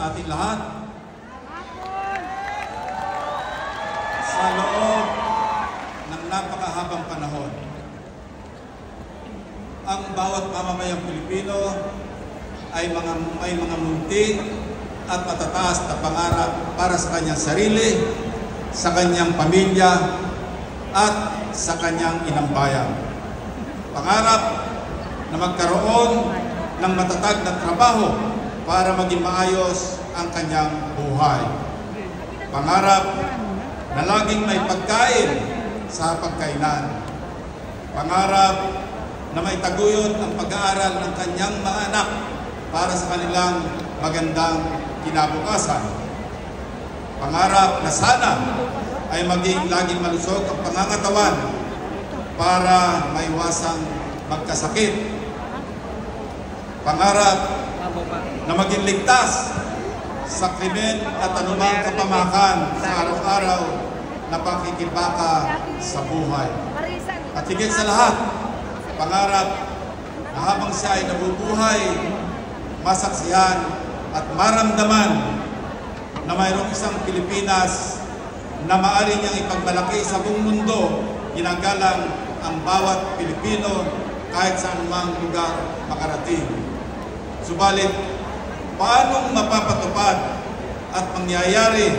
sa ating lahat. Sa loob ng napakahabang panahon, ang bawat mamamayang Pilipino ay may mga munti at matataas na pangarap para sa kanyang sarili, sa kanyang pamilya, at sa kanyang inambayan. Pangarap na magkaroon ng matatag na trabaho para maging maayos ang kanyang buhay. Pangarap na laging may pagkain sa pagkainan. Pangarap na may taguyod ang pag-aaral ng kanyang mga anak para sa kanilang magandang kinabukasan. Pangarap na sana ay maging laging malusog ang pangangatawan para maiwasang magkasakit. Pangarap na maging ligtas sa krimen at anumang kapamakan sa araw-araw na pakikibaka sa buhay. At higit sa lahat, pangarap na habang siya ay nabubuhay, masaksihan at maramdaman na mayroong isang Pilipinas na maaari niyang ipagmalaki sa buong mundo, ginagalang ang bawat Pilipino kahit sa anumang lugar makarating. Subalit, paanong mapapatupad at mangyayari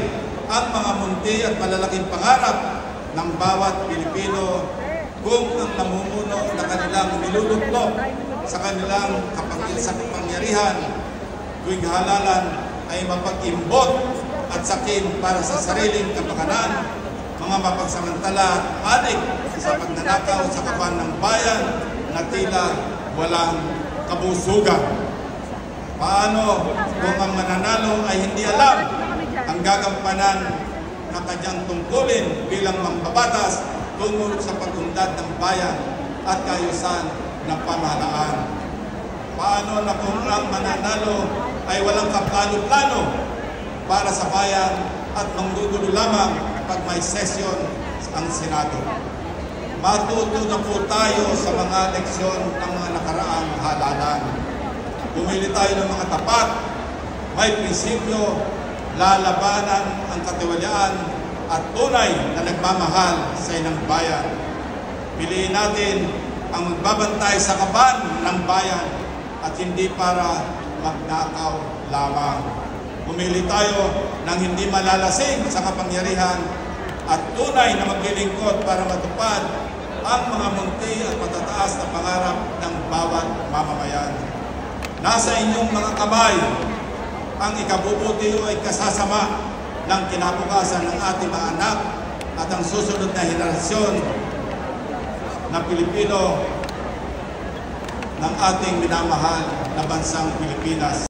ang mga munti at malalaking pangarap ng bawat Pilipino kung ang namumuno na kanilang niluluklok sa kanilang kapangyarihan tuwing halalan ay mapag-imbot at sakin para sa sariling kapakanan, mga mapagsamantala at panig sa pagnanakaw sa kaban ng bayan na tila walang kabusugan. Paano kung ang mananalo ay hindi alam ang gagampanan na kanyang tungkulin bilang mambabatas tungo sa pag-unlad ng bayan at kaayusan ng pamahalaan? Paano na kung ang mananalo ay walang kaplano-plano para sa bayan at manggugulo lamang pag may sesyon ang Senado? Matuto na po tayo sa mga leksyon ng mga nakaraang halalan. Pumili tayo ng mga tapat, may prinsipyo, lalabanan ang katiwalaan at tunay na nagmamahal sa inang bayan. Piliin natin ang magbabantay sa kaban ng bayan at hindi para magnakaw lamang. Pumili tayo ng hindi malalasing sa kapangyarihan at tunay na maglilingkod para matupad ang mga munti at matataas na pangarap ng bawat mamamayan. Nasa inyong mga kamay ang ikabubuti o ikasasama ng kinabukasan ng ating mga anak at ang susunod na henerasyon na Pilipino ng ating minamahal na bansang Pilipinas.